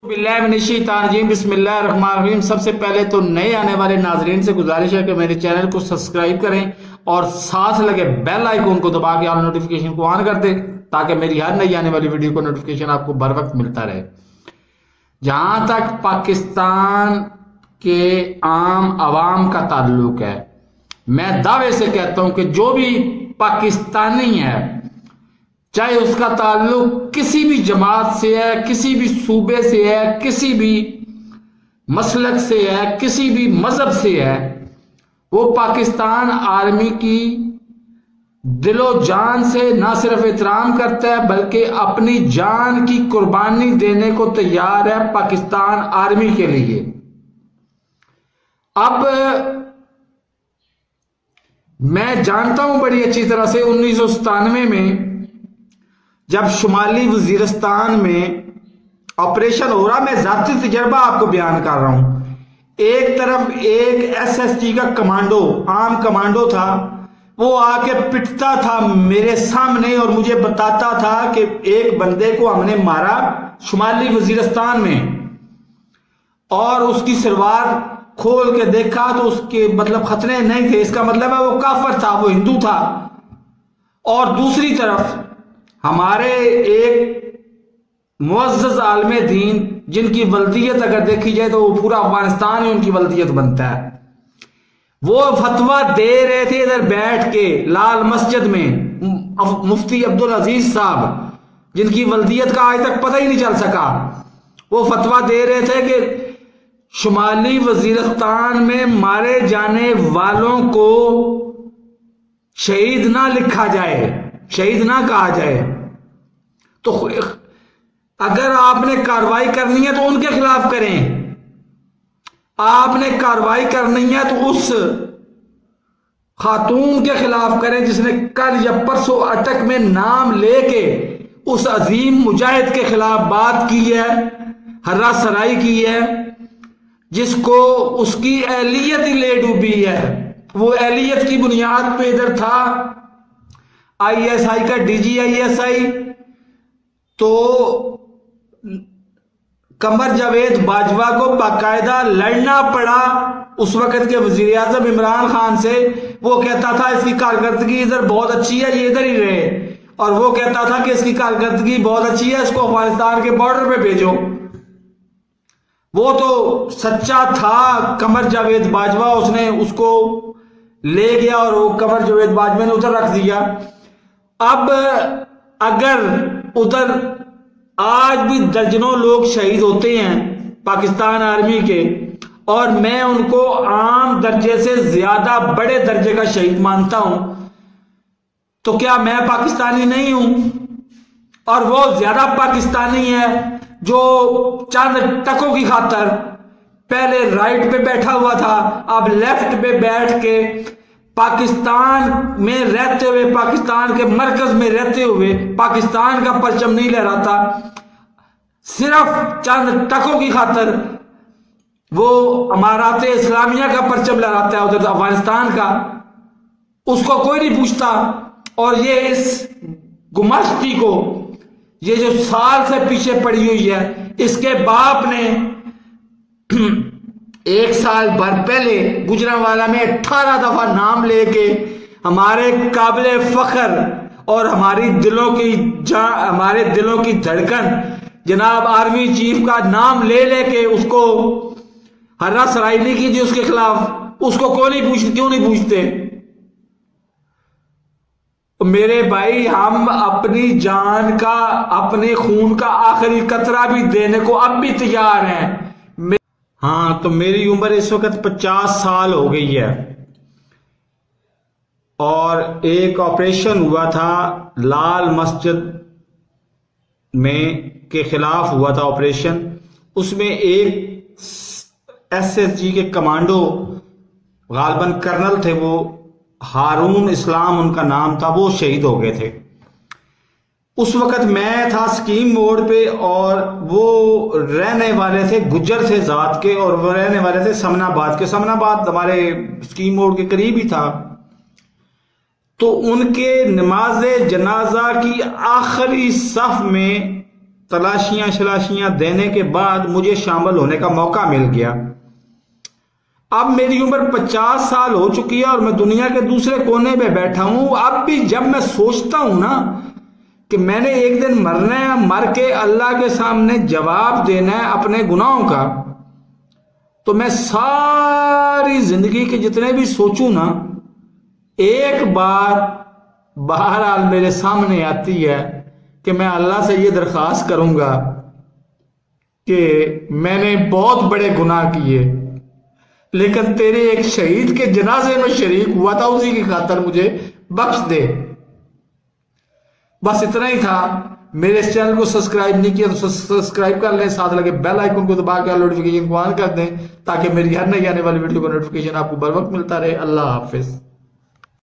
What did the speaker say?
बिस्मिल्लाहिर्रहमानिर्रहीम। सबसे पहले तो नए आने वाले नाजरीन से गुजारिश है कि मेरे चैनल को सब्सक्राइब करें और साथ लगे बेल आइकन को दबा के आप नोटिफिकेशन को ऑन कर दें ताकि मेरी हर नई आने वाली वीडियो को नोटिफिकेशन आपको बर वक्त मिलता रहे। जहां तक पाकिस्तान के आम आवाम का ताल्लुक है, मैं दावे से कहता हूं कि जो भी पाकिस्तानी है, चाहे उसका ताल्लुक किसी भी जमात से है, किसी भी सूबे से है, किसी भी मसलक से है, किसी भी मजहब से है, वो पाकिस्तान आर्मी की दिलो जान से ना सिर्फ एहतराम करता है बल्कि अपनी जान की कुर्बानी देने को तैयार है पाकिस्तान आर्मी के लिए। अब मैं जानता हूं बड़ी अच्छी तरह से 1997 में जब शुमाली वजीरिस्तान में ऑपरेशन हो रहा, मैं जाती तजर्बा आपको बयान कर रहा हूं। एक तरफ एक एसएसजी का कमांडो, आम कमांडो था, वो आके पिटता था मेरे सामने और मुझे बताता था कि एक बंदे को हमने मारा शुमाली वजीरिस्तान में, और उसकी सलवार खोल के देखा तो उसके मतलब खतरे नहीं थे, इसका मतलब है वो काफिर था, वो हिंदू था। और दूसरी तरफ हमारे एक मुअज़्ज़ज़ आलिम दीन जिनकी वल्दियत अगर देखी जाए तो वो पूरा अफगानिस्तान ही उनकी वल्दियत बनता है, वो फतवा दे रहे थे इधर बैठ के लाल मस्जिद में। मुफ्ती अब्दुल अजीज साहब जिनकी वल्दियत का आज तक पता ही नहीं चल सका, वो फतवा दे रहे थे कि शुमाली वजीरिस्तान में मारे जाने वालों को शहीद ना लिखा जाए, शहीद ना कहा जाए। तो अगर आपने कार्रवाई करनी है तो उनके खिलाफ करें, आपने कार्रवाई करनी है तो उस खातून के खिलाफ करें जिसने कल या परसों अटक में नाम लेके उस अजीम मुजाहिद के खिलाफ बात की है, हर्रा सराई की है, जिसको उसकी एहलियत ही ले डूबी है। वो एहलियत की बुनियाद पे इधर था आईएसआई का डीजीआईएसआई, तो कमर जावेद बाजवा को बाकायदा लड़ना पड़ा उस वक्त के वजीर आजम इमरान खान से। वो कहता था इसकी कारकर्दगी इधर बहुत अच्छी है, ये इधर ही रहे, और वो कहता था कि इसकी कारकर्दगी बहुत अच्छी है, इसको अफगानिस्तान के बॉर्डर पे भेजो। वो तो सच्चा था कमर जावेद बाजवा, उसने उसको ले गया और वो कमर जावेद बाजवा ने उधर रख दिया। अब अगर उधर आज भी दर्जनों लोग शहीद होते हैं पाकिस्तान आर्मी के, और मैं उनको आम दर्जे से ज्यादा बड़े दर्जे का शहीद मानता हूं, तो क्या मैं पाकिस्तानी नहीं हूं? और वो ज्यादा पाकिस्तानी है जो चंद टकों की खातर पहले राइट पे बैठा हुआ था, अब लेफ्ट पे बैठ के पाकिस्तान में रहते हुए, पाकिस्तान के मरकज में रहते हुए पाकिस्तान का परचम नहीं लहराता, सिर्फ चंद टकों की खातर वो अमारात इस्लामिया का परचम लहराता है उधर अफगानिस्तान का, उसको कोई नहीं पूछता। और ये इस गुमाश्ती को, ये जो साल से पीछे पड़ी हुई है, इसके बाप ने एक साल भर पहले गुजरांवाला में 18 दफा नाम लेके हमारे काबिले फख्र और हमारे दिलों की धड़कन जनाब आर्मी चीफ का नाम ले लेके उसको हर्रा सराई नहीं की थी उसके खिलाफ, उसको क्यों नहीं पूछते? मेरे भाई, हम अपनी जान का, अपने खून का आखिरी कतरा भी देने को अब भी तैयार हैं। हाँ, तो मेरी उम्र इस वक्त 50 साल हो गई है, और एक ऑपरेशन हुआ था लाल मस्जिद में के खिलाफ हुआ था ऑपरेशन। उसमें एक एसएसजी के कमांडो, गालबन कर्नल थे वो, हारून इस्लाम उनका नाम था, वो शहीद हो गए थे। उस वक्त मैं था स्कीम मोड़ पे, और वो रहने वाले थे गुज्जर थे जात के, और वो रहने वाले थे समनाबाद के। समनाबाद हमारे स्कीम मोड़ के करीब ही था। तो उनके नमाज जनाजा की आखिरी सफ में तलाशियां शलाशियां देने के बाद मुझे शामिल होने का मौका मिल गया। अब मेरी उम्र 50 साल हो चुकी है और मैं दुनिया के दूसरे कोने में बैठा हूं। अब भी जब मैं सोचता हूं ना कि मैंने एक दिन मरना है, मर के अल्लाह के सामने जवाब देना है अपने गुनाहों का, तो मैं सारी जिंदगी के जितने भी सोचूं ना, एक बात बहरहाल मेरे सामने आती है कि मैं अल्लाह से ये दरख्वास्त करूंगा कि मैंने बहुत बड़े गुनाह किए, लेकिन तेरे एक शहीद के जनाजे में शरीक हुआ था, उसी की खातिर मुझे बख्श दे। बस इतना ही था। मेरे इस चैनल को सब्सक्राइब नहीं किया तो सब्सक्राइब कर लें, साथ लगे बेल आइकन को दबा के नोटिफिकेशन को ऑन कर दें ताकि मेरी हर नई आने वाली वीडियो का नोटिफिकेशन आपको बर वक्त मिलता रहे। अल्लाह हाफिज।